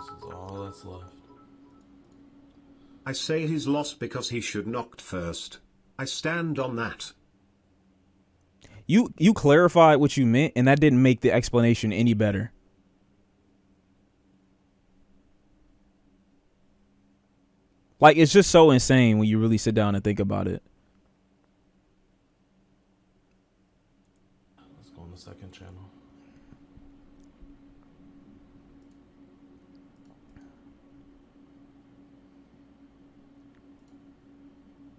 is all that's left. I say he's lost because he should knocked first. I stand on that. You clarified what you meant, and that didn't make the explanation any better. Like, it's just so insane when you really sit down and think about it. Let's go on the second channel.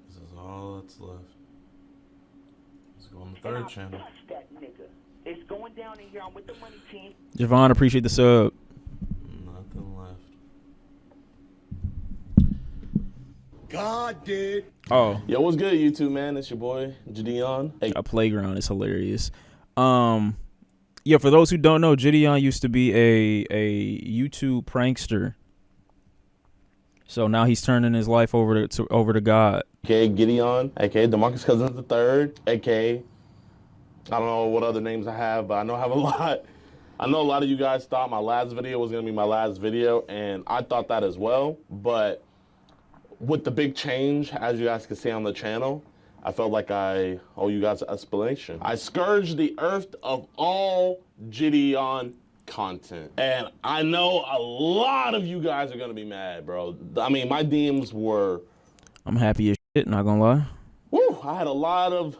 This is all that's left. Let's go on the third channel. That nigga. It's going down in here. I'm with the money team. Javon, appreciate the sub. Nothing left. God did. Oh, Yo, what's good, YouTube, man? It's your boy, JIDION. Hey. a playground is hilarious. Yeah, for those who don't know, JIDION used to be a YouTube prankster. So now he's turning his life over to God. AKA Gideon, AKA DeMarcus Cousins III, AKA, I don't know what other names I have, but I know I have a lot. I know a lot of you guys thought my last video was going to be my last video, and I thought that as well. But with the big change, as you guys can see on the channel, I felt like I owe you guys an explanation. I scourged the earth of all JIDION content. And I know a lot of you guys are going to be mad, bro. I mean, my DMs were... I'm happy as shit, not gonna lie. Woo, I had a lot of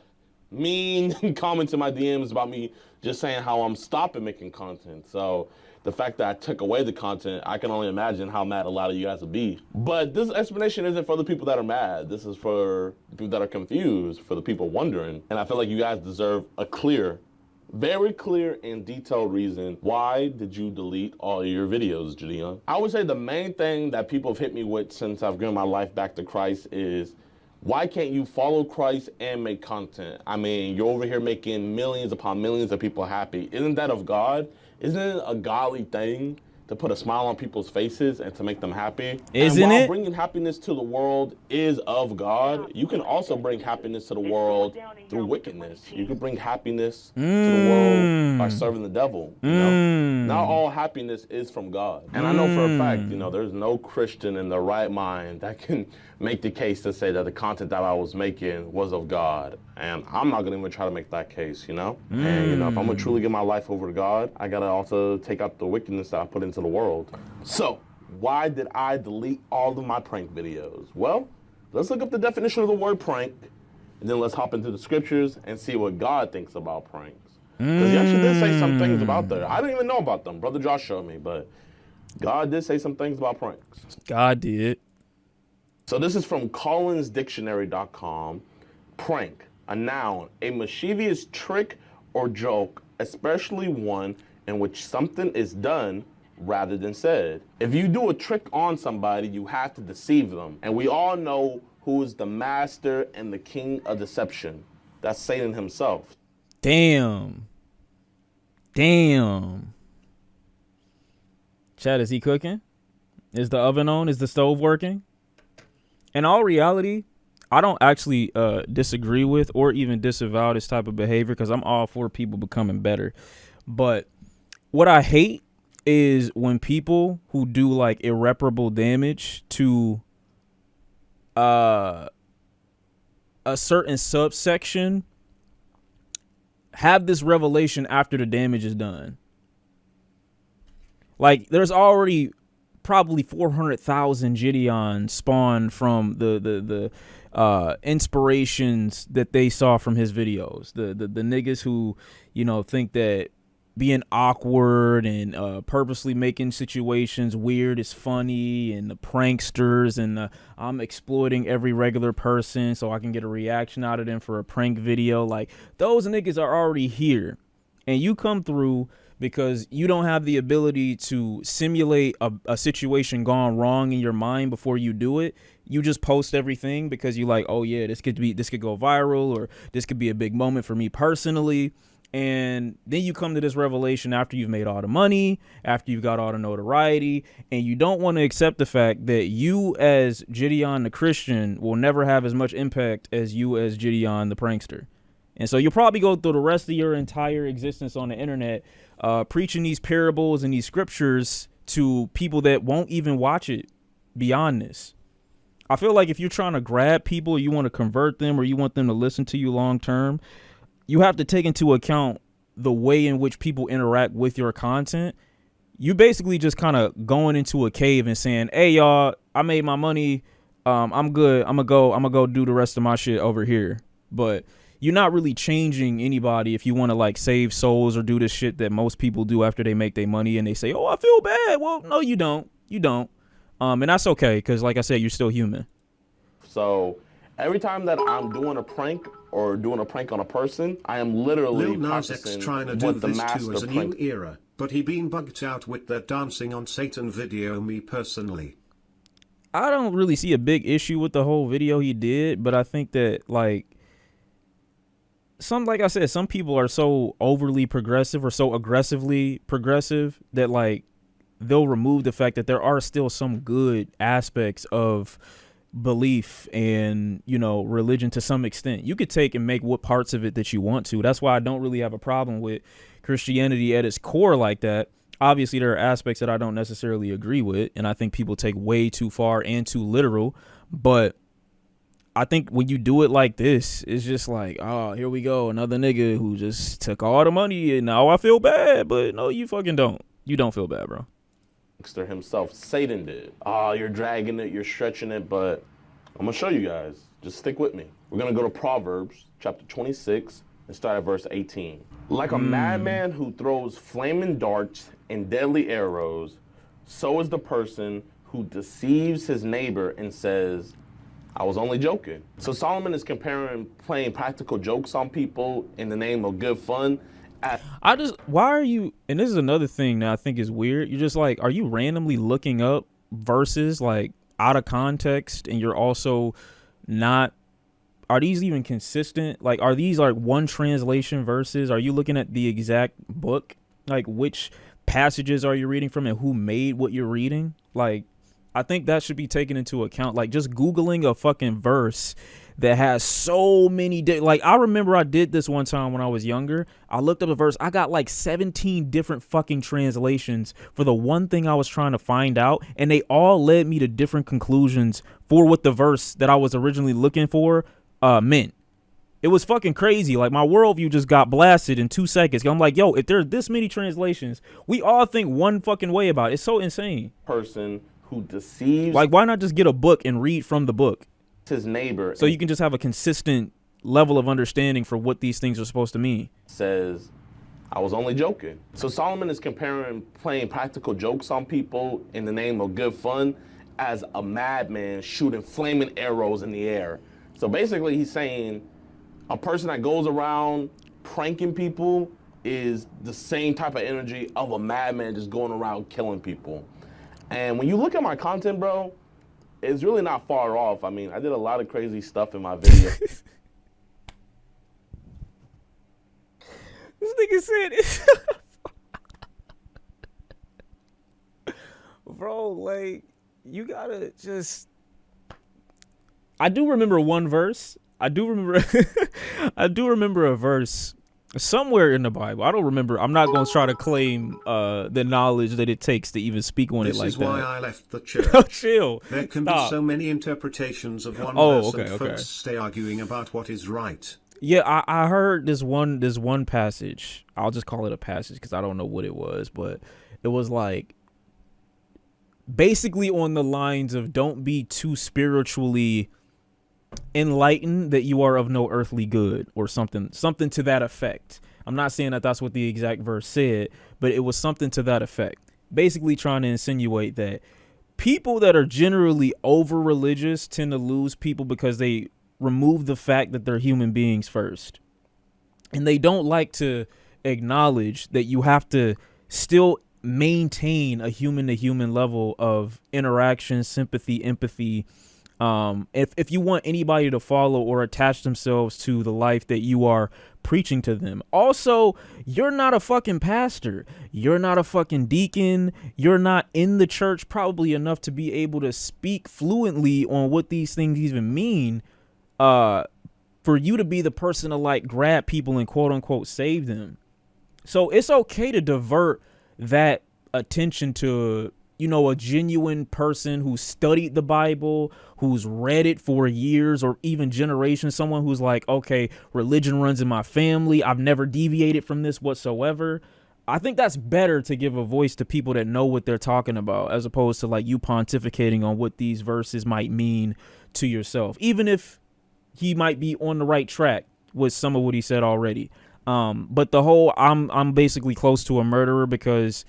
mean comments in my DMs about me just saying how I'm stopping making content. So the fact that I took away the content, I can only imagine how mad a lot of you guys would be. But this explanation isn't for the people that are mad. This is for the people that are confused, for the people wondering. And I feel like you guys deserve a clear, very clear and detailed reason. Why did you delete all your videos, JIDION? I would say the main thing that people have hit me with since I've given my life back to Christ is, why can't you follow Christ and make content? I mean, you're over here making millions upon millions of people happy. Isn't that of God? Isn't it a godly thing to put a smile on people's faces and to make them happy? Isn't and while it? bringing happiness to the world is of God, you can also bring happiness to the world through wickedness. You can bring happiness to the world by serving the devil. You know? Not all happiness is from God. And I know for a fact, you know, there's no Christian in their right mind that can make the case to say that the content that I was making was of God. And I'm not gonna even try to make that case, you know? And you know, if I'm gonna truly give my life over to God, I gotta also take out the wickedness that I put into the world. So, why did I delete all of my prank videos? Well, let's look up the definition of the word prank, and then let's hop into the scriptures and see what God thinks about pranks. Because he actually did say some things about there. I didn't even know about them. Brother Josh showed me, but God did say some things about pranks. God did. So this is from collinsdictionary.com. Prank, a noun, a mischievous trick or joke, especially one in which something is done rather than said. If you do a trick on somebody, you have to deceive them. And we all know who is the master and the king of deception. That's Satan himself. Damn. Damn. Chad, is he cooking? Is the oven on? Is the stove working? In all reality, I don't actually disagree with or even disavow this type of behavior, because I'm all for people becoming better. But what I hate is when people who do like irreparable damage to a certain subsection have this revelation after the damage is done. Like, there's already probably 400,000 JIDION spawned from the inspirations that they saw from his videos. The niggas who, you know, think that being awkward and purposely making situations weird is funny, and the pranksters and I'm exploiting every regular person so I can get a reaction out of them for a prank video. Like, those niggas are already here, and you come through because you don't have the ability to simulate a situation gone wrong in your mind before you do it. You just post everything because you like, oh yeah, this could go viral, or this could be a big moment for me personally. And then you come to this revelation after you've made all the money, after you've got all the notoriety, and you don't want to accept the fact that you as JIDION the Christian will never have as much impact as you as JIDION the prankster. And so you'll probably go through the rest of your entire existence on the internet preaching these parables and these scriptures to people that won't even watch it beyond this. I feel like if you're trying to grab people, you want to convert them, or you want them to listen to you long term, you have to take into account the way in which people interact with your content. You basically just kind of going into a cave and saying, hey, y'all, I made my money. I'm good. I'm gonna go do the rest of my shit over here. But you're not really changing anybody if you want to like save souls or do this shit that most people do after they make their money and they say, oh, I feel bad. Well, no, you don't. You don't. And that's okay, because like I said, you're still human. So every time that I'm doing a prank or doing a prank on a person, I am literally Lil Nas X practicing trying to do what the this too master as a prank. new era, but he been bugged out with that dancing on Satan video. Me personally, I don't really see a big issue with the whole video he did, but I think that like I said, some people are so overly progressive or so aggressively progressive that like they'll remove the fact that there are still some good aspects of belief and, you know, religion to some extent. You could take and make what parts of it that you want to. That's why I don't really have a problem with Christianity at its core like that. Obviously, there are aspects that I don't necessarily agree with, and I think people take way too far and too literal. But I think when you do it like this, it's just like, oh, here we go, another nigga who just took all the money and now I feel bad. But no, you fucking don't. You don't feel bad, bro. Himself, Satan did. Oh, you're dragging it, you're stretching it, but I'm gonna show you guys. Just stick with me. We're gonna go to Proverbs chapter 26 and start at verse 18. Like a madman who throws flaming darts and deadly arrows, so is the person who deceives his neighbor and says, I was only joking. So Solomon is comparing playing practical jokes on people in the name of good fun. Why are you, and this is another thing that I think is weird. You're just like, are you randomly looking up verses like out of context, and you're also not, are these even consistent? Like, are these like one translation verses? Are you looking at the exact book? Like, which passages are you reading from and who made what you're reading? Like, I think that should be taken into account. Like, just Googling a fucking verse that has so many like, I remember I did this one time when I was younger. I looked up a verse. I got like 17 different fucking translations for the one thing I was trying to find out, and they all led me to different conclusions for what the verse that I was originally looking for meant. It was fucking crazy. Like, my worldview just got blasted in 2 seconds. I'm like, yo, if there's this many translations, we all think one fucking way about it. It's so insane. Person who deceives, like, why not just get a book and read from the book? His neighbor, so you can just have a consistent level of understanding for what these things are supposed to mean. Says, I was only joking. So Solomon is comparing playing practical jokes on people in the name of good fun as a madman shooting flaming arrows in the air. So basically he's saying a person that goes around pranking people is the same type of energy of a madman just going around killing people. And when you look at my content, bro, it's really not far off. I mean, I did a lot of crazy stuff in my video. This nigga said it. Bro, like, you gotta just, I do remember one verse. I do remember a verse somewhere in the Bible. I don't remember. I'm not going to try to claim the knowledge that it takes to even speak on it like that. This is why I left the church. Oh, chill. There can Stop. be so many interpretations of one verse, and folks stay arguing about what is right. Yeah, I heard this one passage. I'll just call it a passage because I don't know what it was, but it was like basically on the lines of, don't be too spiritually enlightened that you are of no earthly good, or something to that effect. I'm not saying that that's what the exact verse said, but it was something to that effect, basically trying to insinuate that people that are generally over religious tend to lose people because they remove the fact that they're human beings first, and they don't like to acknowledge that you have to still maintain a human to human level of interaction, sympathy, empathy. If you want anybody to follow or attach themselves to the life that you are preaching to them. Also, you're not a fucking pastor. You're not a fucking deacon. You're not in the church probably enough to be able to speak fluently on what these things even mean. For you to be the person to like grab people and quote unquote save them. So it's okay to divert that attention to you know, a genuine person who studied the Bible, who's read it for years or even generations, someone who's like, okay, religion runs in my family, I've never deviated from this whatsoever. I think that's better to give a voice to people that know what they're talking about, as opposed to like you pontificating on what these verses might mean to yourself, even if he might be on the right track with some of what he said already. But the whole I'm basically close to a murderer because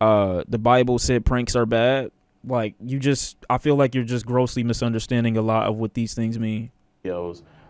the Bible said pranks are bad. Like, I feel like you're just grossly misunderstanding a lot of what these things mean.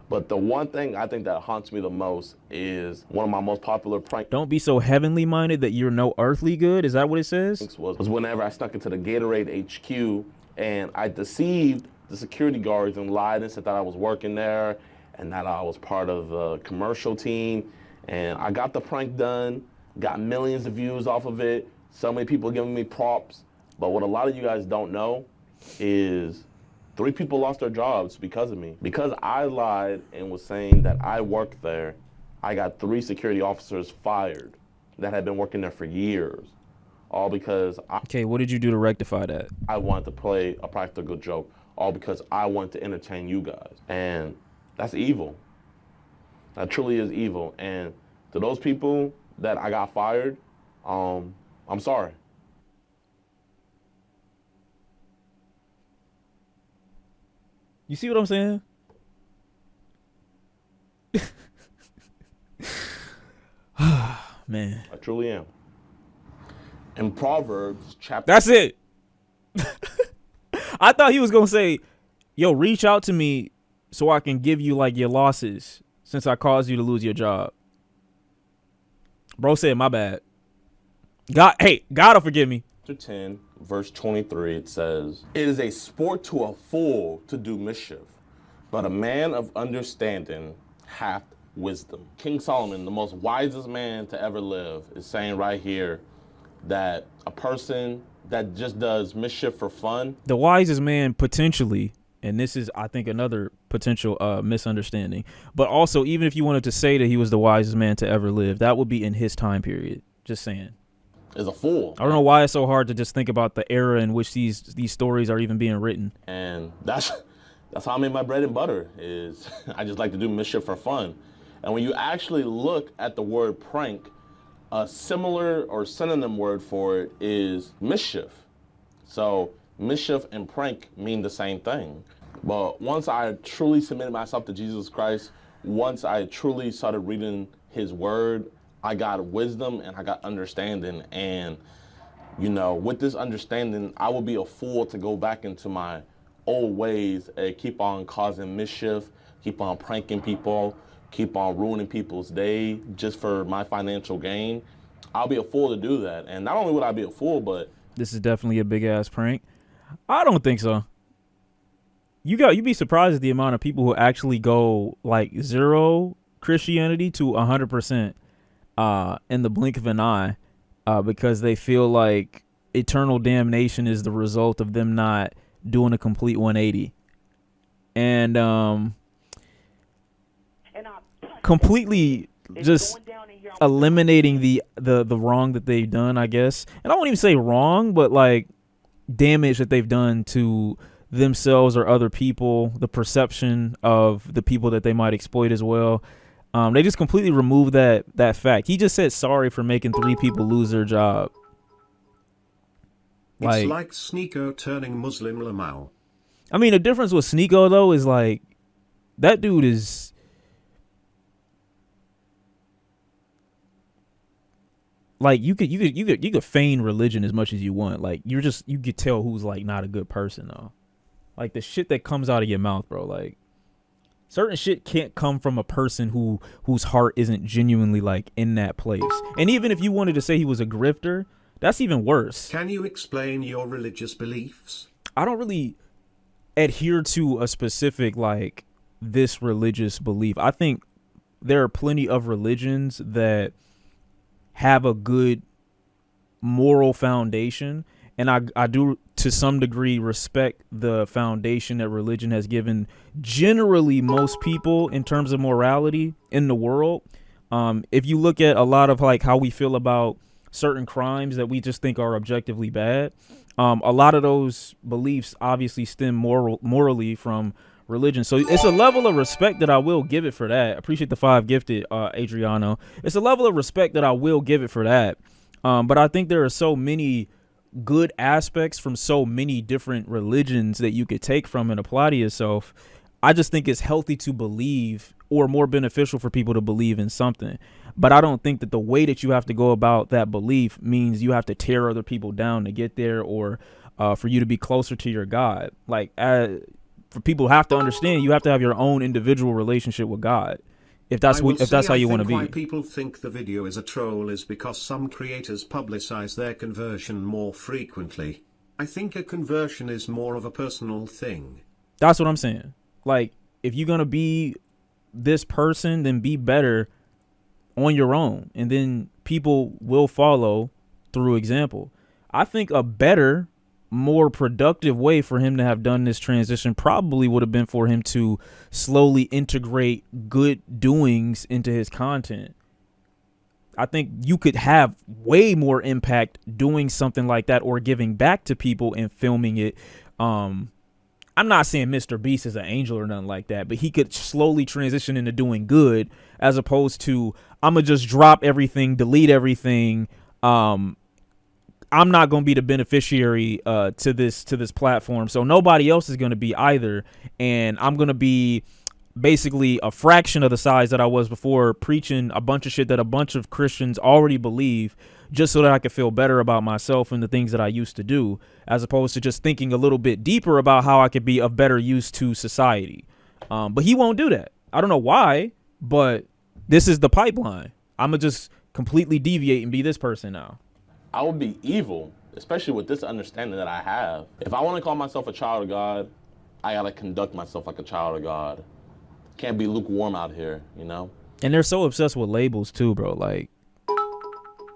But the one thing I think that haunts me the most is one of my most popular pranks. Don't be so heavenly minded that you're no earthly good. Is that what it says? Was whenever I snuck into the Gatorade HQ and I deceived the security guards and lied and said that I was working there and that I was part of the commercial team. And I got the prank done, got millions of views off of it. So many people giving me props. But what a lot of you guys don't know is 3 people lost their jobs because of me. Because I lied and was saying that I worked there, I got 3 security officers fired that had been working there for years. All because Okay, what did you do to rectify that? I wanted to play a practical joke. All because I wanted to entertain you guys. And that's evil. That truly is evil. And to those people that I got fired, I'm sorry. You see what I'm saying? Man. I truly am. In Proverbs chapter... That's it. I thought he was going to say, yo, reach out to me so I can give you like your losses since I caused you to lose your job. Bro said, my bad. God will forgive me. Chapter 10, verse 23, it says, "It is a sport to a fool to do mischief, but a man of understanding hath wisdom." King Solomon, the most wisest man to ever live, is saying right here that a person that just does mischief for fun. The wisest man potentially, and this is, I think, another potential misunderstanding, but also even if you wanted to say that he was the wisest man to ever live, that would be in his time period. Just saying. Is a fool. I don't know why it's so hard to just think about the era in which these stories are even being written. And that's how I make my bread and butter, is I just like to do mischief for fun. And when you actually look at the word prank, a similar or synonym word for it is mischief. So mischief and prank mean the same thing. But once I truly submitted myself to Jesus Christ, once I truly started reading his word, I got wisdom and I got understanding. And, you know, with this understanding, I would be a fool to go back into my old ways and keep on causing mischief, keep on pranking people, keep on ruining people's day just for my financial gain. I'll be a fool to do that. And not only would I be a fool, but... This is definitely a big ass prank. I don't think so. You'd be surprised at the amount of people who actually go like 0 Christianity to 100%. In the blink of an eye, because they feel like eternal damnation is the result of them not doing a complete 180 and completely just eliminating the wrong that they've done, I guess. And I won't even say wrong, but like damage that they've done to themselves or other people, the perception of the people that they might exploit as well. They just completely removed that fact. He just said sorry for making 3 people lose their job. It's like Sneeko turning Muslim Lamau. I mean, the difference with Sneeko though is like that dude is like you could feign religion as much as you want. Like you could tell who's like not a good person though. Like the shit that comes out of your mouth, bro. Like certain shit can't come from a person whose heart isn't genuinely like in that place. And even if you wanted to say he was a grifter, that's even worse. Can you explain your religious beliefs? I don't really adhere to a specific like this religious belief. I think there are plenty of religions that have a good moral foundation, and I do to some degree respect the foundation that religion has given generally most people in terms of morality in the world. If you look at a lot of like how we feel about certain crimes that we just think are objectively bad. A lot of those beliefs obviously stem morally from religion. So it's a level of respect that I will give it for that. Appreciate the 5 gifted, Adriano. It's a level of respect that I will give it for that. But I think there are so many good aspects from so many different religions that you could take from and apply to yourself. I just think it's healthy to believe, or more beneficial for people to believe in something. But I don't think that the way that you have to go about that belief means you have to tear other people down to get there, or for you to be closer to your God. Like, for people have to understand, you have to have your own individual relationship with God. If that's how you want to be. Why people think the video is a troll is because some creators publicize their conversion more frequently. I think a conversion is more of a personal thing. That's what I'm saying. Like, if you're gonna be this person, then be better on your own, and then people will follow through example. I think a better, more productive way for him to have done this transition probably would have been for him to slowly integrate good doings into his content. I think you could have way more impact doing something like that, or giving back to people and filming it. I'm not saying Mr. Beast is an angel or nothing like that, but he could slowly transition into doing good, as opposed to, I'm gonna just drop everything, delete everything. I'm not going to be the beneficiary to this platform, so nobody else is going to be either, and I'm going to be basically a fraction of the size that I was before, preaching a bunch of shit that a bunch of Christians already believe, just so that I could feel better about myself and the things that I used to do, as opposed to just thinking a little bit deeper about how I could be of better use to society. But he won't do that. I don't know why, but this is the pipeline. I'm going to just completely deviate and be this person now. I would be evil, especially with this understanding that I have. If I want to call myself a child of God, I got to conduct myself like a child of God. Can't be lukewarm out here, you know? And they're so obsessed with labels too, bro. Like,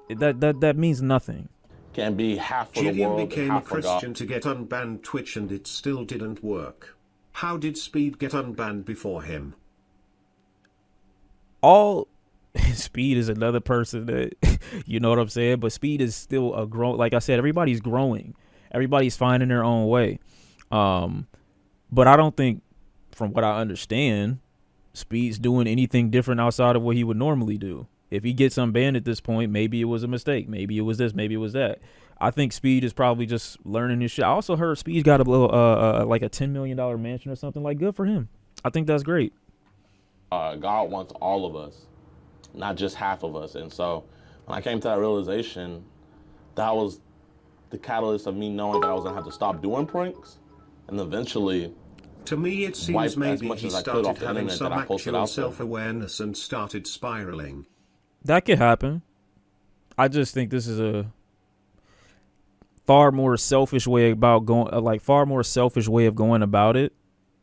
that means nothing. Can't be half for the JIDION world, became a half for God. Christian to get unbanned Twitch, and it still didn't work. How did Speed get unbanned before him? Speed is another person that, you know what I'm saying? But Speed is still a like I said, everybody's growing. Everybody's finding their own way. But I don't think, from what I understand, Speed's doing anything different outside of what he would normally do. If he gets unbanned at this point, maybe it was a mistake. Maybe it was this, maybe it was that. I think Speed is probably just learning his shit. I also heard Speed's got a little, like a $10 million mansion or something. Like, good for him. I think that's great. God wants all of us, not just half of us. And so when I came to that realization, that was the catalyst of me knowing that I was going to have to stop doing pranks, and eventually, to me, it seems maybe he started having some actual self-awareness and started spiraling. That could happen. I just think this is a far more selfish way about going, far more selfish way of going about it.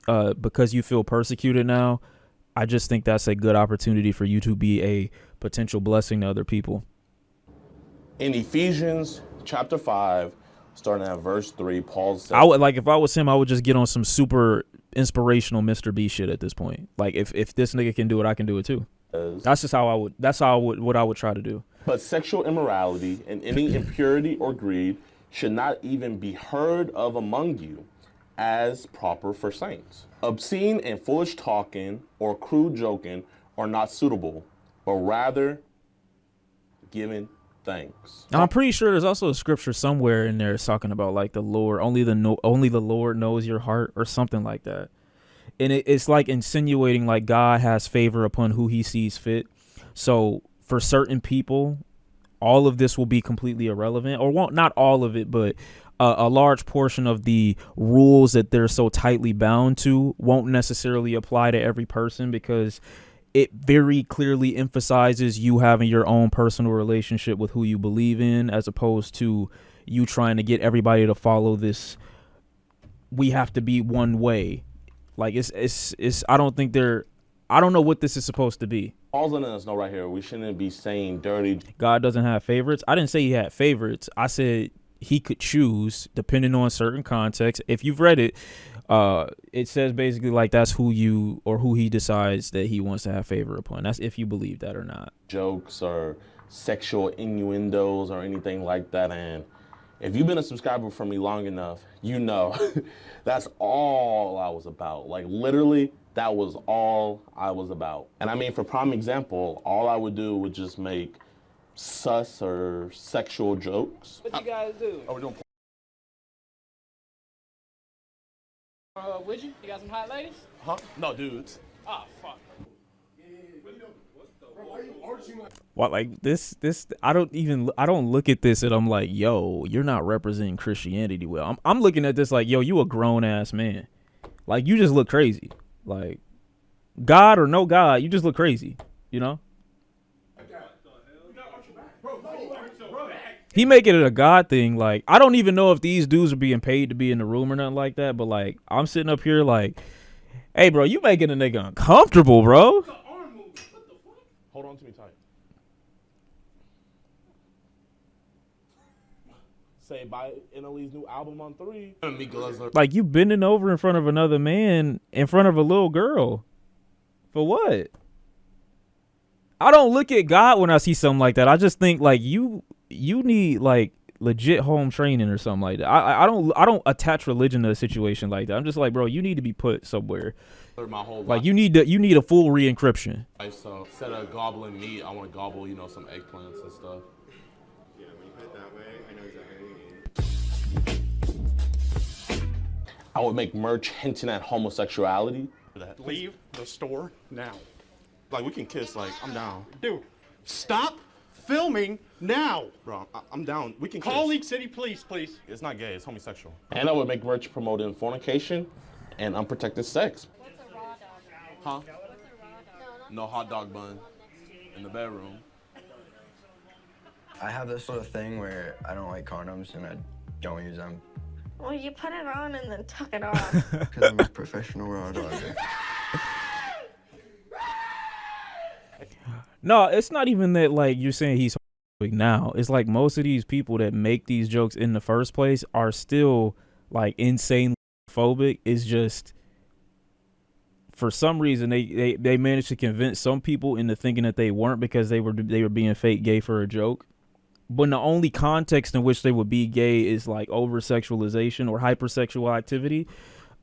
Because you feel persecuted now, I just think that's a good opportunity for you to be a potential blessing to other people. In Ephesians chapter 5, starting at verse 3, Paul says, I would, like, if I was him, I would just get on some super inspirational Mr. B shit at this point. Like, if this nigga can do it, I can do it too. That's just how I would, what I would try to do. But sexual immorality and any impurity or greed should not even be heard of among you, as proper for saints. Obscene and foolish talking or crude joking are not suitable, but rather giving thanks. Now, I'm pretty sure there's also a scripture somewhere in there talking about, like, the Lord, only the Lord knows your heart, or something like that. And it's like insinuating like God has favor upon who he sees fit. So for certain people, all of this will be completely irrelevant, or won't, not all of it, but a large portion of the rules that they're so tightly bound to won't necessarily apply to every person, because it very clearly emphasizes you having your own personal relationship with who you believe in, as opposed to you trying to get everybody to follow this. We have to be one way. Like, it's I don't think I don't know what this is supposed to be. Paul's letting us know right here, we shouldn't be saying dirty. God doesn't have favorites. I didn't say he had favorites. I said he could choose depending on certain context. If you've read it, it says basically like that's who he decides that he wants to have favor upon. That's if you believe that or not. Jokes or sexual innuendos or anything like that. And if you've been a subscriber for me long enough, you know that's all I was about. Like literally, that was all I was about. And I mean, for prime example, all I would do would just make sus or sexual jokes. What you guys do? Oh, we're doing Would you? You got some hot ladies? huh? No, dudes. Oh, fuck. What, like this I don't look at this and I'm like, yo, you're not representing Christianity well. I'm looking at this like, yo, you a grown ass man. Like you just look crazy. Like God or no God, you just look crazy, you know? He making it a God thing. Like, I don't even know if these dudes are being paid to be in the room or nothing like that. But like, I'm sitting up here like, hey, bro, you making a nigga uncomfortable, bro. Hold on to me tight. Say buy NLE's new album on 3. Like, you bending over in front of another man in front of a little girl. For what? I don't look at God when I see something like that. I just think like you need like legit home training or something like that. I don't attach religion to a situation like that. I'm just like, bro, you need to be put somewhere. My whole Like you need a full re-encryption. So instead of gobbling meat, I want to gobble, some eggplants and stuff. Yeah, when you put it that way, I know exactly what you mean. I would make merch hinting at homosexuality. Leave the store now. Like, we can kiss, like, I'm down. Dude, stop filming now. Bro, I'm down. We can Call kiss. League City Police, please. It's not gay, it's homosexual. And I would make merch promoting fornication and unprotected sex. What's a raw dog? Huh? What's a raw dog? No hot dog bun in the bedroom. I have this sort of thing where I don't like condoms and I don't use them. Well, you put it on and then tuck it off. Because I'm a professional raw dogger. No, it's not even that like you're saying he's now. It's like most of these people that make these jokes in the first place are still like insanely phobic. It's just for some reason they managed to convince some people into thinking that they weren't because they were being fake gay for a joke. But the only context in which they would be gay is like over sexualization or hypersexual activity.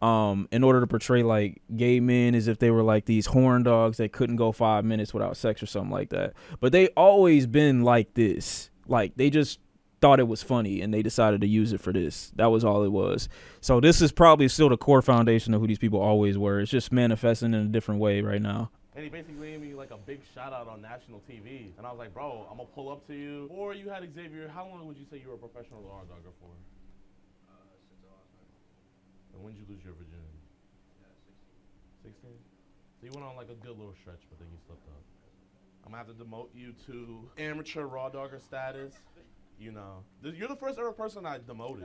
In order to portray like gay men as if they were like these horn dogs that couldn't go 5 minutes without sex or something like that. But they always been like this. Like they just thought it was funny and they decided to use it for this. That was all it was. So this is probably still the core foundation of who these people always were. It's just manifesting in a different way right now. And he basically gave me like a big shout out on national TV. And I was like, bro, I'm gonna pull up to you. Or you had Xavier. How long would you say you were a professional law dogger for? And when did you lose your virginity? 16. So you went on like a good little stretch, but then you slipped up. I'm gonna have to demote you to amateur raw dogger status. You're the first ever person I demoted.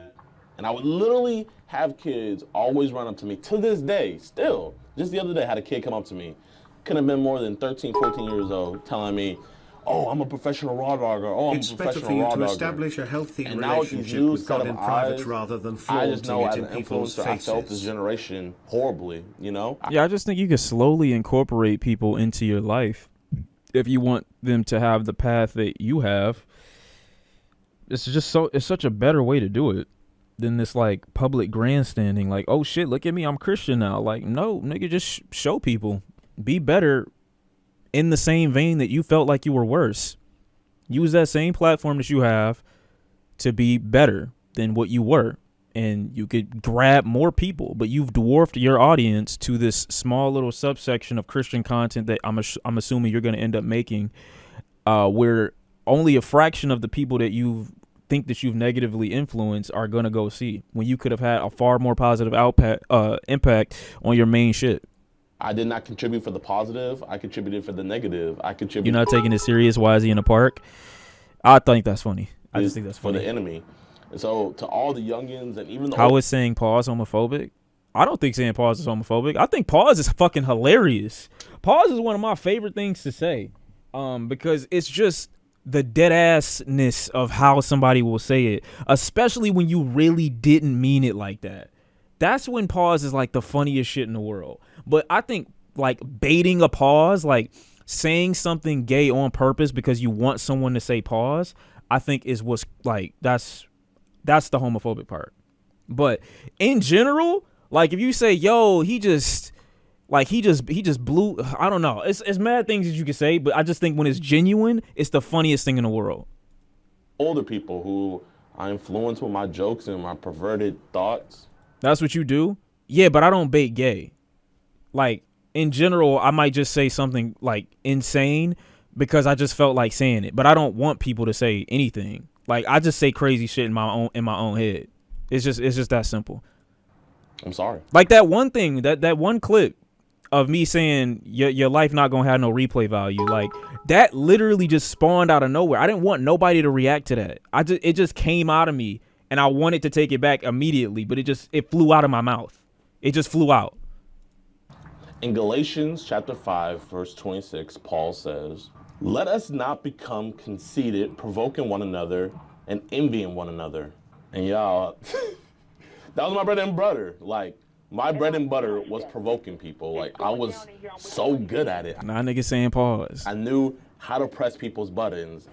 And I would literally have kids always run up to me to this day, still. Just the other day, I had a kid come up to me. Couldn't have been more than 13, 14 years old, telling me, oh, I'm a professional raw dogger. Oh, I'm It's a better professional for you raw to dogger. establish a healthy And now with these relationship new with set God of in private eyes, rather than I just know flaunting as it an in people's influencer, I felt this faces. generation horribly, Yeah, I just think you can slowly incorporate people into your life if you want them to have the path that you have. It's such a better way to do it than this like public grandstanding. Like, oh shit, look at me, I'm Christian now. Like, no, nigga, just show people. Be better in the same vein that you felt like you were worse. Use that same platform that you have to be better than what you were. And you could grab more people, but you've dwarfed your audience to this small little subsection of Christian content that I'm assuming you're going to end up making, where only a fraction of the people that you think that you've negatively influenced are going to go see, when you could have had a far more positive impact on your main shit. I did not contribute for the positive. I contributed for the negative. You're not taking it serious. Why is he in the park? I think that's funny. I just think that's funny. For the enemy. And so to all the youngins and even the How is saying pause homophobic? I don't think saying pause is homophobic. I think pause is fucking hilarious. Pause is one of my favorite things to say, because it's just the dead assness of how somebody will say it, especially when you really didn't mean it like that. That's when pause is like the funniest shit in the world. But I think like baiting a pause, like saying something gay on purpose because you want someone to say pause, I think is what's like, that's the homophobic part. But in general, like if you say, yo, he just blew, I don't know. It's mad things that you can say, but I just think when it's genuine, it's the funniest thing in the world. Older people who I influence with my jokes and my perverted thoughts. That's what you do? Yeah, but I don't bait gay. Like, in general, I might just say something like insane because I just felt like saying it, but I don't want people to say anything. Like, I just say crazy shit in my own head. It's just that simple. I'm sorry. Like that one thing, that one clip of me saying your life not gonna have no replay value, like that literally just spawned out of nowhere. I didn't want nobody to react to that. It just came out of me, and I wanted to take it back immediately, but it flew out of my mouth. It just flew out. In Galatians chapter 5, verse 26, Paul says, "Let us not become conceited, provoking one another and envying one another." And y'all, that was my bread and butter. Like, my bread and butter was provoking people. Like, I was so good at it. Nah, niggas saying pause. I knew how to press people's buttons.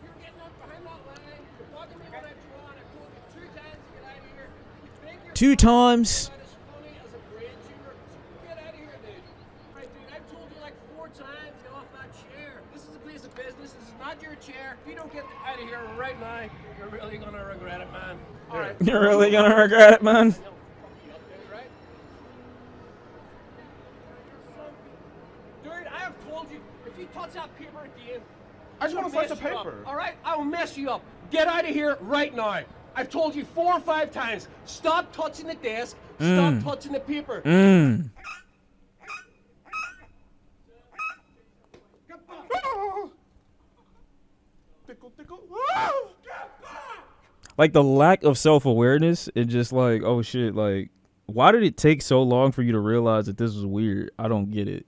Two times. Right now, you're really gonna regret it, man. All right. You're really gonna regret it, man. Dude, I have told you, if you touch that paper again, I just want to slice the mess you up, paper. all right? I will mess you up. Get out of here right now. I've told you 4 or 5 times. Stop touching the desk. Stop touching the paper. Like the lack of self-awareness and just like, oh shit, like why did it take so long for you to realize that this was weird? I don't get it.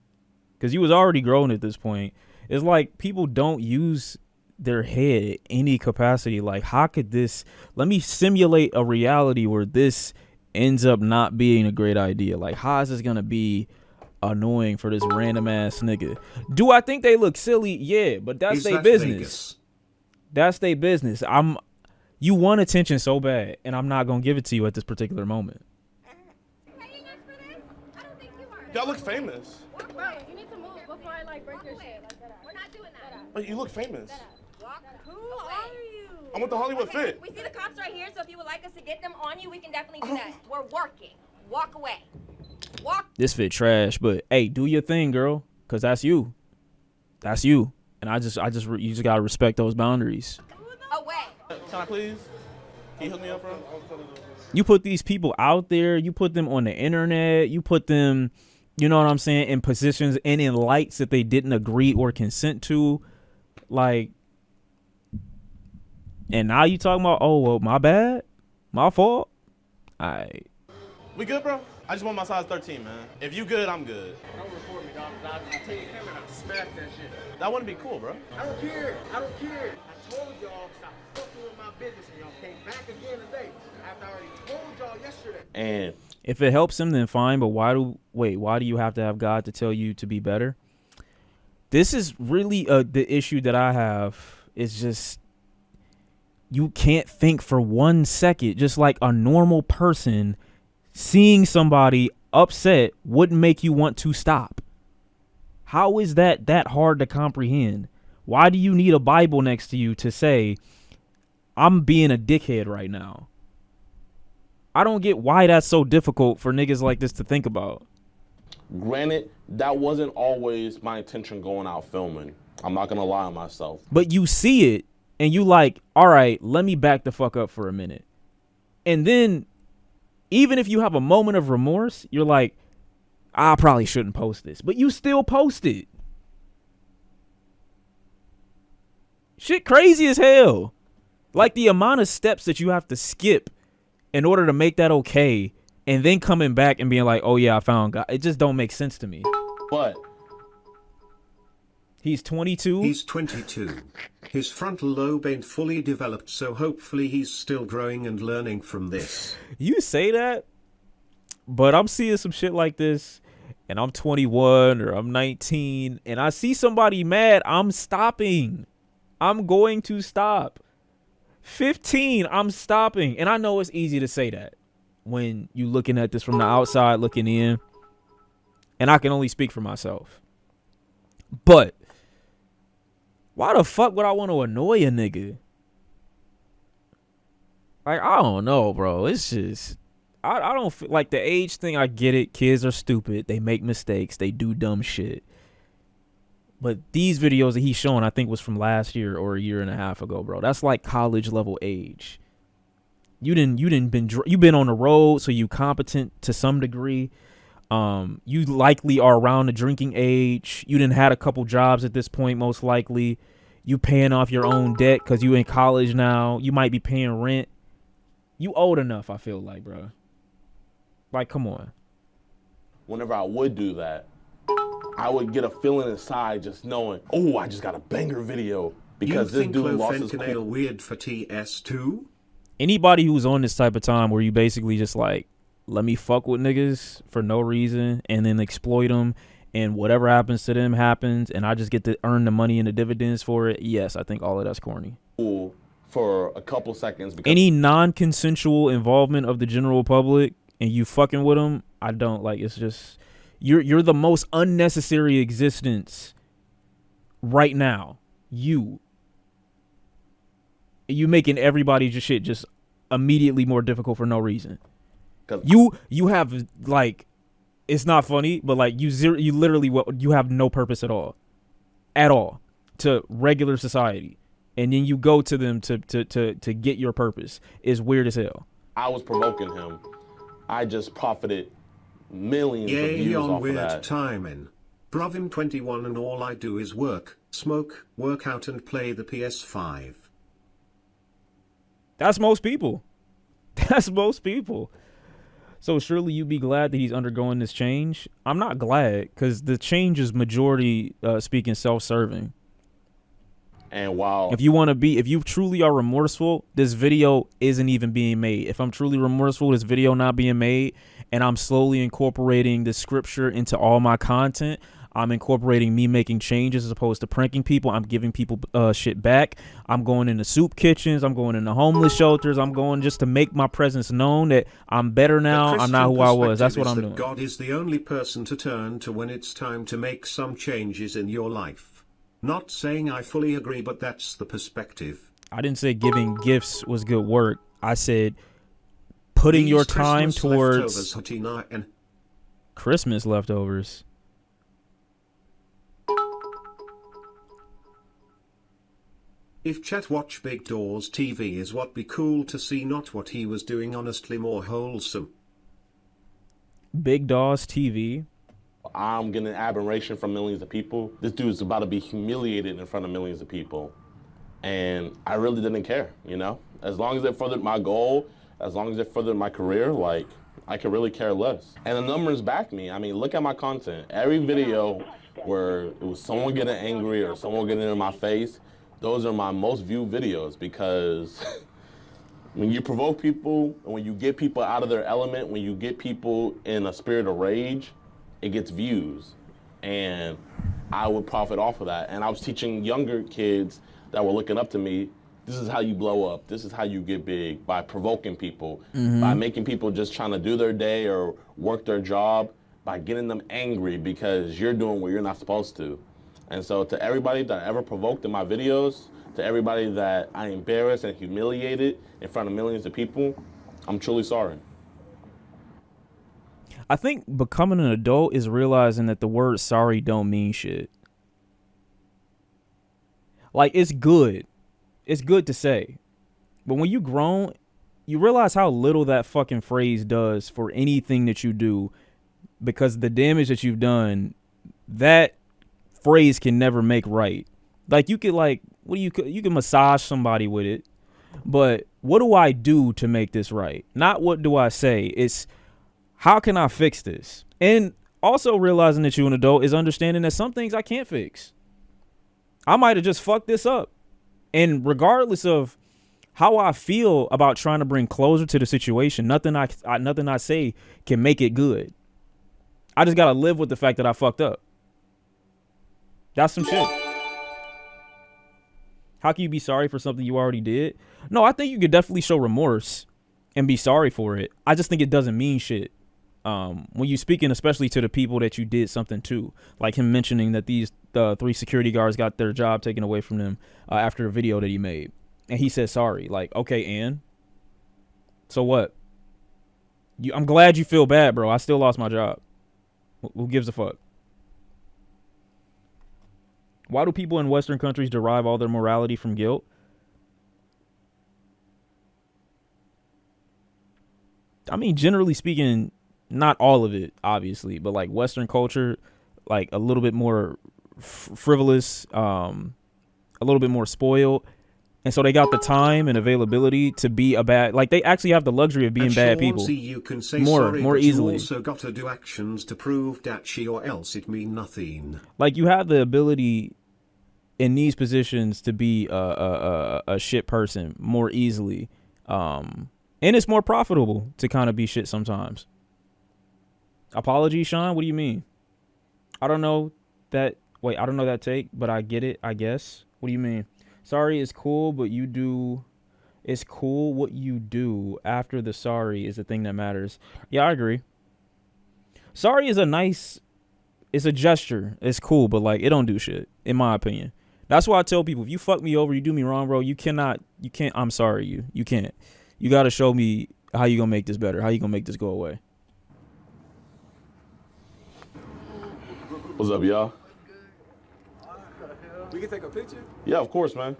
Because you was already grown at this point. It's like people don't use their head at any capacity. Like, how could this, let me simulate a reality where this ends up not being a great idea. Like, how is this gonna be annoying for this random ass nigga? Do I think they look silly? Yeah, but that's their business. Vegas? That's their business. You want attention so bad, and I'm not gonna give it to you at this particular moment. Y'all look famous. Bro, you need to move before I like break your shit. We're not doing that. Like, you look famous. Who are you? I'm with the Hollywood Fit. We see the cops right here, so if you would like us to get them on you, we can definitely do that. We're working. Walk away. Walk. This fit trash, but hey, do your thing, girl, cause that's you. That's you, and you just gotta respect those boundaries. Away. Can I please? Can you hook me up, bro? You put these people out there, you put them on the internet, you put them, you know what I'm saying, in positions and in lights that they didn't agree or consent to, like, and now you talking about, oh, well, my bad, my fault. Alright. We good, bro? I just want my size 13, man. If you good, I'm good. Don't record me, dog. I'll take your camera and I'll smack that shit. That wouldn't be cool, bro. I don't care. I don't care. I told y'all stop fucking with my business, and y'all came back again today after I already told y'all yesterday. And If it helps him, then fine, but why do you have to have God to tell you to be better? This is really the issue that I have. Is just you can't think for 1 second, just like a normal person. Seeing somebody upset wouldn't make you want to stop. How is that hard to comprehend? Why do you need a Bible next to you to say, I'm being a dickhead right now? I don't get why that's so difficult for niggas like this to think about. granted, that wasn't always my intention going out filming. I'm not gonna lie on myself. But you see it and you like, all right, let me back the fuck up for a minute. And then even if you have a moment of remorse, you're like, I probably shouldn't post this, but you still post it. Shit crazy as hell. Like the amount of steps that you have to skip in order to make that okay, and then coming back and being like, oh yeah, I found God. It just don't make sense to me. But he's 22. He's 22. His frontal lobe ain't fully developed, so hopefully he's still growing and learning from this. You say that, but I'm seeing some shit like this, and I'm 21 or I'm 19 and I see somebody mad, I'm stopping. I'm going to stop. 15, I'm stopping. And I know it's easy to say that when you looking at this from the outside looking in. And I can only speak for myself. But why the fuck would I want to annoy a nigga? Like, I don't know, bro. It's just, I don't feel like the age thing. I get it. Kids are stupid. They make mistakes. They do dumb shit. But these videos that he's showing, I think was from last year or a year and a half ago, bro. That's like college level age. You've been on the road, so you competent to some degree. You likely are around the drinking age. You didn't had a couple jobs at this point, most likely. You paying off your own debt because you in college now. You might be paying rent. You old enough, I feel like, bro. Like, come on. Whenever I would do that, I would get a feeling inside just knowing, oh, I just got a banger video because this dude lost his cool. Weird for TS2? Anybody who's on this type of time where you basically just like, let me fuck with niggas for no reason and then exploit them and whatever happens to them happens and I just get to earn the money and the dividends for it. Yes, I think all of that's corny. For a couple seconds. Because any non-consensual involvement of the general public and you fucking with them, I don't like. It's just you're the most unnecessary existence right now. You making everybody just shit just immediately more difficult for no reason. You have like, it's not funny, but like you literally you have no purpose at all to regular society, and then you go to them to get your purpose. Is weird as hell. I was provoking him. I just profited millions of views off of that. Timing. Brovim 21 and all I do is work, smoke, work out and play the PS5. That's most people. That's most people. So surely you'd be glad that he's undergoing this change. I'm not glad because the change is majority speaking self-serving. And while if you truly are remorseful, this video isn't even being made. If I'm truly remorseful, this video not being made, and I'm slowly incorporating the scripture into all my content. I'm incorporating me making changes as opposed to pranking people. I'm giving people shit back. I'm going into soup kitchens. I'm going into homeless shelters. I'm going just to make my presence known that I'm better now. I'm not who I was. That's what I'm doing. God is the only person to turn to when it's time to make some changes in your life. Not saying I fully agree, but that's the perspective. I didn't say giving gifts was good work. I said putting your time towards Christmas leftovers. If chat watch Big Doors TV is what be cool to see, not what he was doing, honestly more wholesome. Big Doors TV. I'm getting admiration from millions of people. This dude's about to be humiliated in front of millions of people. And I really didn't care, you know? As long as it furthered my goal, as long as it furthered my career, like, I could really care less. And the numbers back me. I mean, look at my content. Every video where it was someone getting angry or someone getting in my face, those are my most viewed videos because when you provoke people and when you get people out of their element, when you get people in a spirit of rage, it gets views. And I would profit off of that. And I was teaching younger kids that were looking up to me, this is how you blow up. This is how you get big, by provoking people, by making people just trying to do their day or work their job, by getting them angry because you're doing what you're not supposed to. And so to everybody that I ever provoked in my videos, to everybody that I embarrassed and humiliated in front of millions of people, I'm truly sorry. I think becoming an adult is realizing that the word sorry don't mean shit. Like, it's good. It's good to say. But when you grown, you realize how little that fucking phrase does for anything that you do, because the damage that you've done, that phrase can never make right. Like, you could, like, you can massage somebody with it, but what do I do to make this right? Not what do I say. It's how can I fix this? And also realizing that you're an adult is understanding that some things I can't fix. I might have just fucked this up. And regardless of how I feel about trying to bring closure to the situation, nothing I say can make it good. I just gotta live with the fact that I fucked up. That's some shit. How can you be sorry for something you already did? No, I think you could definitely show remorse and be sorry for it. I just think it doesn't mean shit. When you speaking, especially to the people that you did something to, like him mentioning that these 3 security guards got their job taken away from them after a video that he made, and he said sorry. Like, okay, and so what? I'm glad you feel bad, bro. I still lost my job. Who gives a fuck? Why do people in Western countries derive all their morality from guilt? I mean, generally speaking, not all of it, obviously, but like Western culture, like a little bit more frivolous, a little bit more spoiled. And so they got the time and availability to be a bad, like they actually have the luxury of being bad people. You can say more sorry, but easily. You also got to do actions to prove that she, or else it mean nothing. Like you have the ability in these positions to be a shit person more easily. And it's more profitable to kind of be shit sometimes. Apology, Sean? What do you mean? I don't know that. Wait, I don't know that take, but I get it, I guess. What do you mean? Sorry is cool, but you do. It's cool what you do after the sorry is the thing that matters. Yeah, I agree. Sorry is a nice. It's a gesture. It's cool, but like it don't do shit, in my opinion. That's why I tell people, if you fuck me over, you do me wrong, bro, you can't, I'm sorry, you can't. You got to show me how you going to make this better, how you going to make this go away. What's up, y'all? We can take a picture? Yeah, of course, man.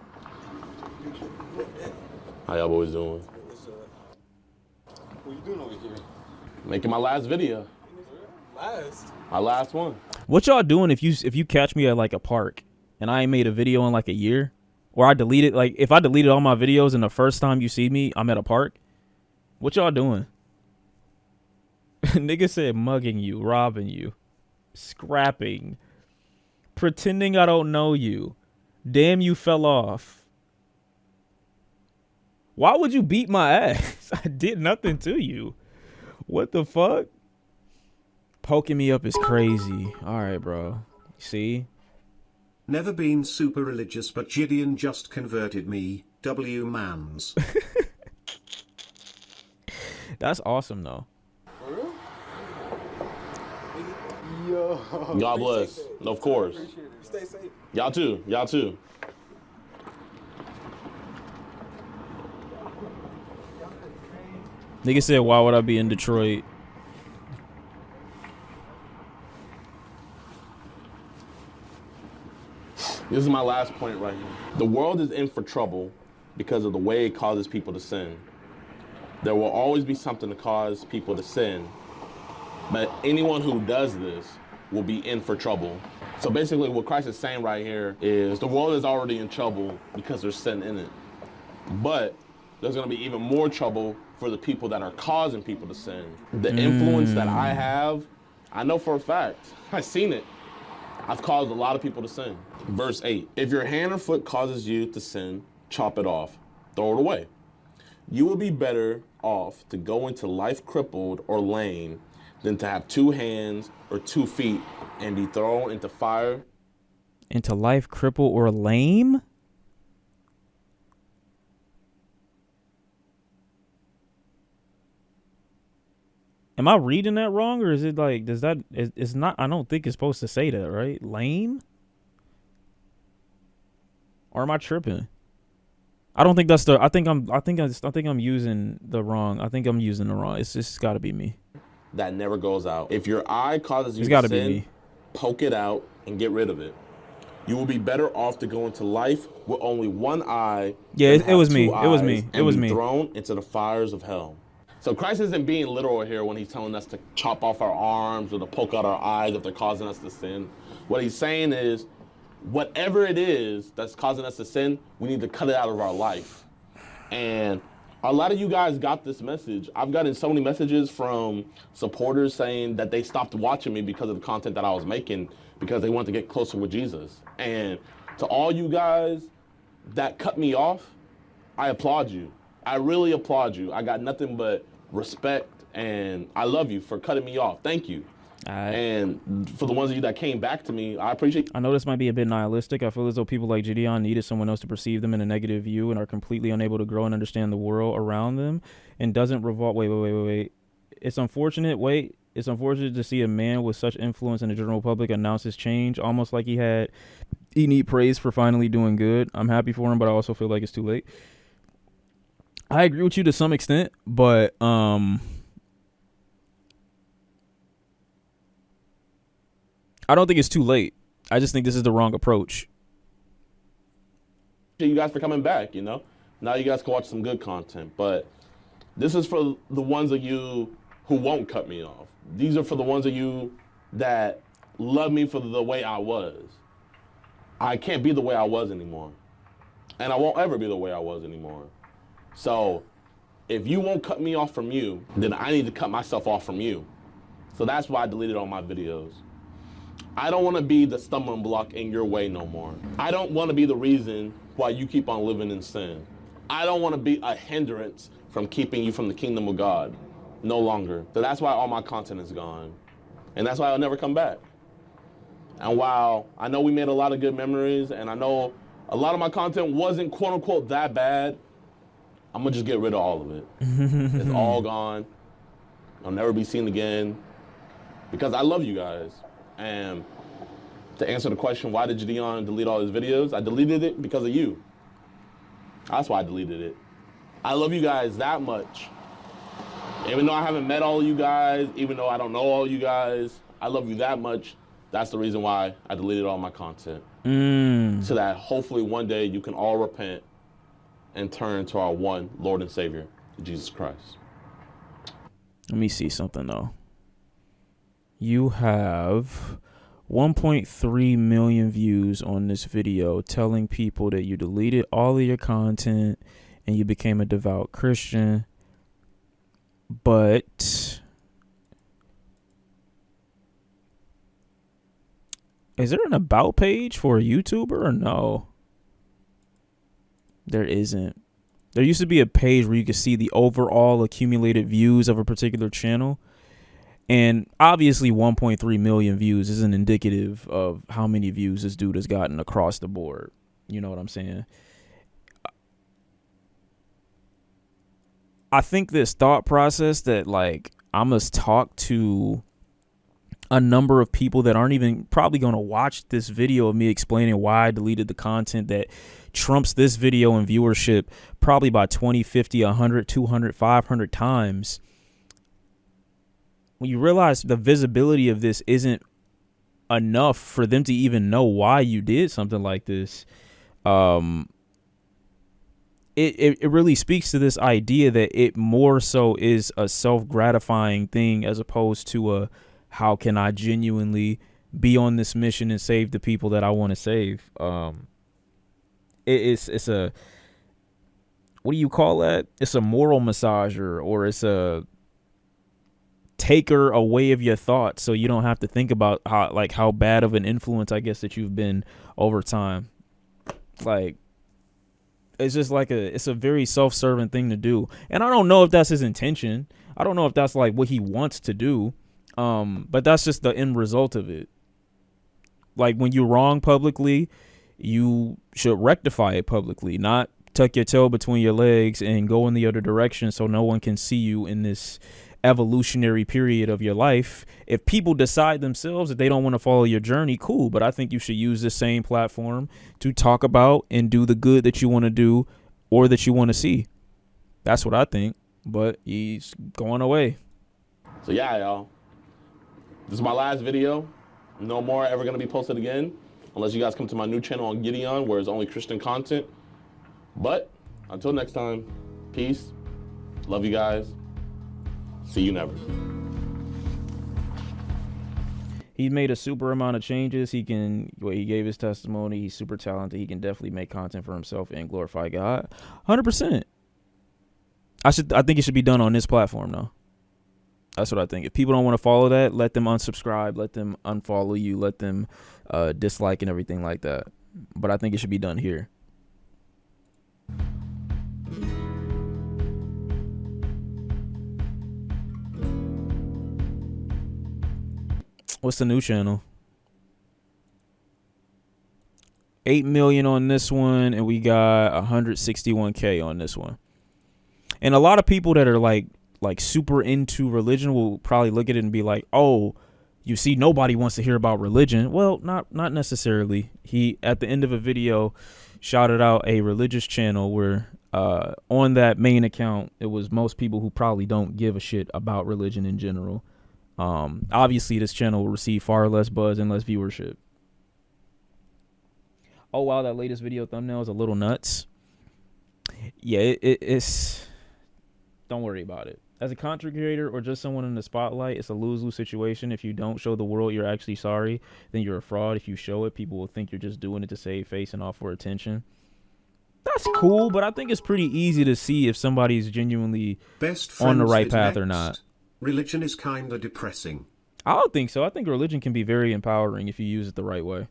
How y'all boys doing? What you doing over here? Making my last video. My last one. What y'all doing if you catch me at like a park and I ain't made a video in like a year, or I deleted, like if I deleted all my videos and the first time you see me I'm at a park, what y'all doing? Nigga said mugging you, robbing you, scrapping, pretending I don't know you, damn you fell off. Why would you beat my ass? I did nothing to you. What the fuck? Poking me up is crazy. All right, bro. See? Never been super religious, but JIDION just converted me. W mans. That's awesome, though. For real? Yo. God bless. Of course. Stay safe. Y'all too. Y'all too. Nigga said, why would I be in Detroit? This is my last point right here. The world is in for trouble because of the way it causes people to sin. There will always be something to cause people to sin, but anyone who does this will be in for trouble. So basically what Christ is saying right here is the world is already in trouble because there's sin in it. But there's gonna be even more trouble for the people that are causing people to sin. The influence that I have, I know for a fact, I've seen it. I've caused a lot of people to sin. Verse 8, if your hand or foot causes you to sin, chop it off, throw it away. You will be better off to go into life crippled or lame than to have 2 hands or 2 feet and be thrown into fire. Into life crippled or lame? Am I reading that wrong, or is it like, does that, it's not, I don't think it's supposed to say that, right? Lame? Or am I tripping? I don't think that's the, I think I'm using the wrong, it's just gotta be me. That never goes out. If your eye causes you It's gotta to be sin, me. poke it out and get rid of it. You will be better off to go into life with only one eye. Yeah, than it was have me. 2 It was eyes me. It and was be me. thrown into the fires of hell. So Christ isn't being literal here when he's telling us to chop off our arms or to poke out our eyes if they're causing us to sin. What he's saying is, whatever it is that's causing us to sin, we need to cut it out of our life. And a lot of you guys got this message. I've gotten so many messages from supporters saying that they stopped watching me because of the content that I was making because they wanted to get closer with Jesus. And to all you guys that cut me off, I applaud you. I really applaud you. I got nothing but respect, and I love you for cutting me off. Thank you. And for the ones of you that came back to me, I appreciate. I know this might be a bit nihilistic. I feel as though people like JIDION needed someone else to perceive them in a negative view and are completely unable to grow and understand the world around them and doesn't revolve. Wait. It's unfortunate. It's unfortunate to see a man with such influence in the general public announce his change, almost like he need praise for finally doing good. I'm happy for him, but I also feel like it's too late. I agree with you to some extent, but I don't think it's too late. I just think this is the wrong approach. You guys for coming back, you know. Now you guys can watch some good content, but this is for the ones of you who won't cut me off. These are for the ones of you that love me for the way I was. I can't be the way I was anymore, and I won't ever be the way I was anymore. So if you won't cut me off from you, then I need to cut myself off from you. So that's why I deleted all my videos. I don't want to be the stumbling block in your way no more. I don't want to be the reason why you keep on living in sin. I don't want to be a hindrance from keeping you from the kingdom of God no longer. So that's why all my content is gone. And that's why I'll never come back. And while I know we made a lot of good memories and I know a lot of my content wasn't quote unquote that bad, I'm gonna just get rid of all of it. It's all gone. I'll never be seen again because I love you guys. And to answer the question, why did JIDION delete all his videos? I deleted it because of you. That's why I deleted it. I love you guys that much. Even though I haven't met all of you guys, even though I don't know all you guys, I love you that much. That's the reason why I deleted all my content. So that hopefully one day you can all repent and turn to our one Lord and Savior, Jesus Christ. Let me see something though. You have 1.3 million views on this video telling people that you deleted all of your content and you became a devout Christian. But is there an about page for a YouTuber or no? There isn't. There used to be a page where you could see the overall accumulated views of a particular channel. And obviously 1.3 million views isn't indicative of how many views this dude has gotten across the board. You know what I'm saying? I think this thought process that like I must talk to a number of people that aren't even probably going to watch this video of me explaining why I deleted the content that trumps this video in viewership probably by 20, 50, 100, 200, 500 times. When you realize the visibility of this isn't enough for them to even know why you did something like this, it really speaks to this idea that it more so is a self-gratifying thing as opposed to a how can I genuinely be on this mission and save the people that I want to save. It's a, what do you call that? It's a moral massager, or it's a taker away of your thoughts so you don't have to think about how bad of an influence I guess that you've been over time. Like, it's just like it's a very self-serving thing to do. And I don't know if that's his intention. I don't know if that's like what he wants to do. But that's just the end result of it. Like, when you're wrong publicly, you should rectify it publicly, not tuck your tail between your legs and go in the other direction so no one can see you in this evolutionary period of your life. If people decide themselves that they don't want to follow your journey, cool, but I think you should use the same platform to talk about and do the good that you want to do or that you want to see. That's what I think, but he's going away. So yeah, y'all, this is my last video. No more ever going to be posted again unless you guys come to my new channel on JIDION where it's only Christian content. But until next time, peace. Love you guys. See you never. He made a super amount of changes. He gave his testimony. He's super talented. He can definitely make content for himself and glorify God. 100%. I think it should be done on this platform though. That's what I think. If people don't want to follow that, let them unsubscribe, let them unfollow you, let them dislike and everything like that. But I think it should be done here. What's the new channel? 8 million on this one, and we got 161K on this one. And a lot of people that are like super into religion will probably look at it and be like, "Oh, you see, nobody wants to hear about religion." Well, not necessarily. He, at the end of a video, shouted out a religious channel where on that main account, it was most people who probably don't give a shit about religion in general. Obviously, this channel will receive far less buzz and less viewership. Oh, wow, that latest video thumbnail is a little nuts. Yeah, it's... Don't worry about it. As a content creator or just someone in the spotlight, it's a lose-lose situation. If you don't show the world you're actually sorry, then you're a fraud. If you show it, people will think you're just doing it to save face and all for attention. That's cool, but I think it's pretty easy to see if somebody's genuinely on the right path or not. Religion is kinda depressing. I don't think so. I think religion can be very empowering if you use it the right way.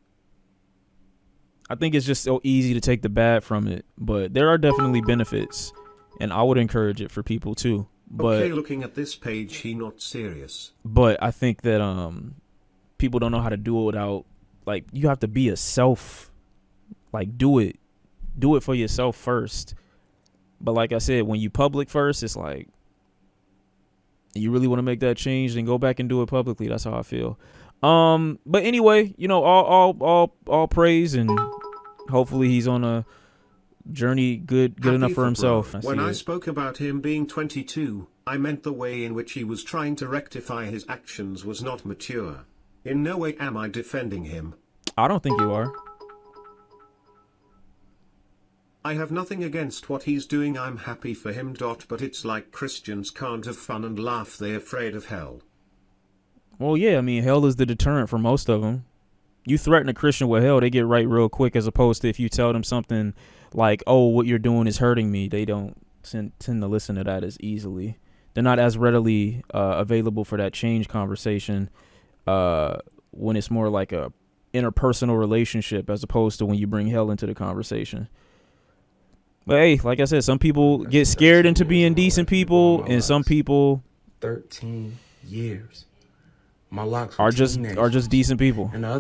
I think it's just so easy to take the bad from it, but there are definitely benefits, and I would encourage it for people too. But okay, looking at this page, he not serious. But I think that people don't know how to do it without, like, you have to be a self, like, do it for yourself first. But like I said, when you public first, it's like, you really want to make that change, then go back and do it publicly. That's how I feel. But anyway, you know, all praise, and hopefully he's on a journey good enough for himself. When I spoke about him being 22, I meant the way in which he was trying to rectify his actions was not mature. In no way am I defending him. I don't think you are. I have nothing against what he's doing. I'm happy for him. But it's like Christians can't have fun and laugh. They're afraid of hell. Well, yeah, I mean, hell is the deterrent for most of them. You threaten a Christian with hell, they get right real quick, as opposed to if you tell them something like, "Oh, what you're doing is hurting me," they don't tend to listen to that as easily. They're not as readily available for that change conversation when it's more like a interpersonal relationship, as opposed to when you bring hell into the conversation. But hey, like I said, some people get scared into being decent people, and some people 13 years. My locks are just decent people. And the